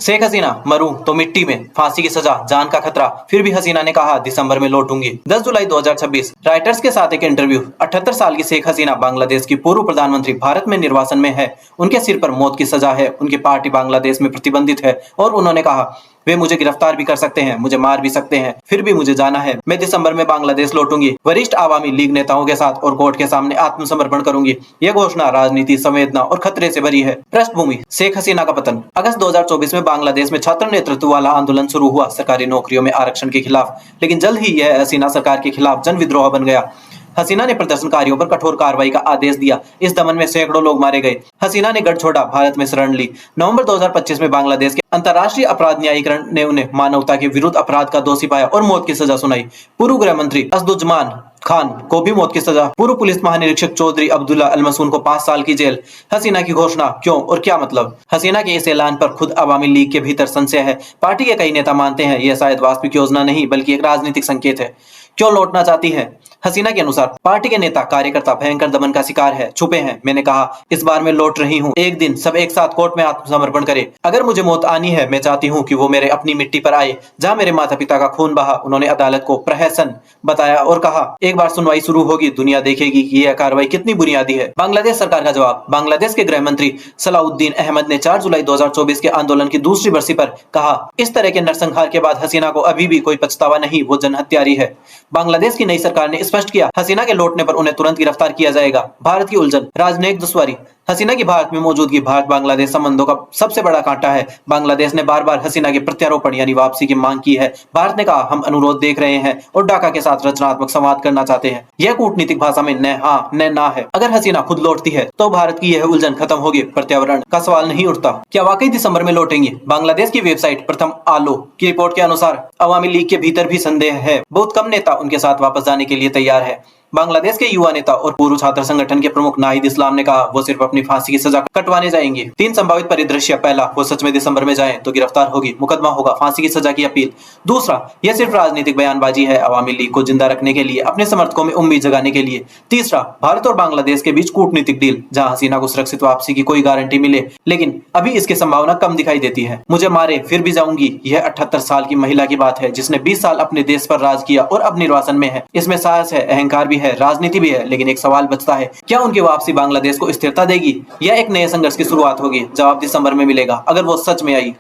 शेख हसीना मरूं तो मिट्टी में, फांसी की सजा, जान का खतरा, फिर भी हसीना ने कहा दिसंबर में लौटूंगी। 10 जुलाई 2026 राइटर्स के साथ एक इंटरव्यू। 78 साल की शेख हसीना बांग्लादेश की पूर्व प्रधानमंत्री भारत में निर्वासन में है। उनके सिर पर मौत की सजा है। उनकी पार्टी बांग्लादेश में प्रतिबंधित है और उन्होंने कहा वे मुझे गिरफ्तार भी कर सकते हैं, मुझे मार भी सकते हैं, फिर भी मुझे जाना है। मैं दिसंबर में बांग्लादेश लौटूंगी, वरिष्ठ आवामी लीग नेताओं के साथ और कोर्ट के सामने आत्मसमर्पण करूंगी। यह घोषणा राजनीति, संवेदना और खतरे से भरी है। पृष्ठभूमि: शेख हसीना का पतन। अगस्त 2024 में बांग्लादेश में छात्र नेतृत्व वाला आंदोलन शुरू हुआ सरकारी नौकरियों में आरक्षण के खिलाफ, लेकिन जल्द ही यह हसीना सरकार के खिलाफ जन विद्रोह बन गया। हसीना ने प्रदर्शनकारियों पर कठोर कार्रवाई का आदेश दिया। इस दमन में सैकड़ों लोग मारे गए। हसीना ने गढ़ छोड़ा, भारत में शरण ली। नवंबर 2025 में बांग्लादेश के अंतर्राष्ट्रीय अपराध न्यायीकरण ने उन्हें मानवता के विरुद्ध अपराध का दोषी पाया और मौत की सजा सुनाई। पूर्व गृह मंत्री असदुज्जमान खान को भी मौत की सजा। पूर्व पुलिस महानिरीक्षक चौधरी अब्दुल्ला अल मसून को 5 साल की जेल। हसीना की घोषणा क्यों और क्या मतलब? हसीना के इस ऐलान पर खुद अवामी लीग के भीतर संशय है। पार्टी के कई नेता मानते हैं यह शायद वास्तविक योजना नहीं बल्कि एक राजनीतिक संकेत है। क्यों लौटना चाहती है? हसीना के अनुसार पार्टी के नेता कार्यकर्ता भयंकर दमन का शिकार है, छुपे हैं। मैंने कहा इस बार मैं लौट रही हूँ। एक दिन सब एक साथ कोर्ट में आत्मसमर्पण करें। अगर मुझे मौत आनी है, मैं चाहती हूँ कि वो मेरे अपनी मिट्टी पर आए, जहाँ मेरे माता पिता का खून बहा। उन्होंने अदालत को प्रहसन बताया और कहा एक बार सुनवाई शुरू होगी, दुनिया देखेगी कि यह कार्रवाई कितनी बुनियादी है। बांग्लादेश सरकार का जवाब। बांग्लादेश के गृह मंत्री सलाउद्दीन अहमद ने 4 जुलाई 2024 के आंदोलन की दूसरी बरसी पर कहा इस तरह के नरसंहार के बाद हसीना को अभी भी कोई पछतावा नहीं, वो जनहत्यारी है। बांग्लादेश की नई सरकार ने स्पष्ट किया हसीना के लौटने पर उन्हें तुरंत गिरफ्तार किया जाएगा। भारत की उलझन, राजनयिक दुश्वारी। हसीना की भारत में मौजूदगी भारत बांग्लादेश संबंधों का सबसे बड़ा कांटा है। बांग्लादेश ने बार बार हसीना के प्रत्यारोपण यानी वापसी की मांग की है। भारत ने कहा हम अनुरोध देख रहे हैं और ढाका के साथ रचनात्मक संवाद करना चाहते हैं। यह कूटनीतिक भाषा में न हाँ न ना है। अगर हसीना खुद लौटती है तो भारत की यह उलझन खत्म होगी, पर्यावरण का सवाल नहीं उठता। क्या वाकई दिसंबर में लौटेंगे? बांग्लादेश की वेबसाइट प्रथम आलो की रिपोर्ट के अनुसार अवामी लीग के भीतर भी संदेह है। बहुत कम नेता उनके साथ वापस जाने के लिए तैयार है। बांग्लादेश के युवा नेता और पूर्व छात्र संगठन के प्रमुख नाहिद इस्लाम ने कहा वो सिर्फ अपनी फांसी की सजा कटवाने जाएंगे। 3 संभावित परिदृश्य। पहला, वो सच में दिसंबर में जाएं तो गिरफ्तार होगी, मुकदमा होगा, फांसी की सजा की अपील। दूसरा, यह सिर्फ राजनीतिक बयानबाजी है, अवामी लीग को जिंदा रखने के लिए, अपने समर्थकों में उम्मीद जगाने के लिए। तीसरा, भारत और बांग्लादेश के बीच कूटनीतिक डील, जहां हसीना को सुरक्षित वापसी की कोई गारंटी मिले, लेकिन अभी इसकी संभावना कम दिखाई देती है। मुझे मारे फिर भी जाऊंगी, यह 78 साल की महिला की बात है जिसने 20 साल अपने देश पर राज किया और अब निर्वासन में है। इसमें साहस है, अहंकार भी है, राजनीति भी है, लेकिन एक सवाल बचता है, क्या उनकी वापसी बांग्लादेश को स्थिरता देगी या एक नए संघर्ष की शुरुआत होगी? जवाब दिसंबर में मिलेगा, अगर वो सच में आई।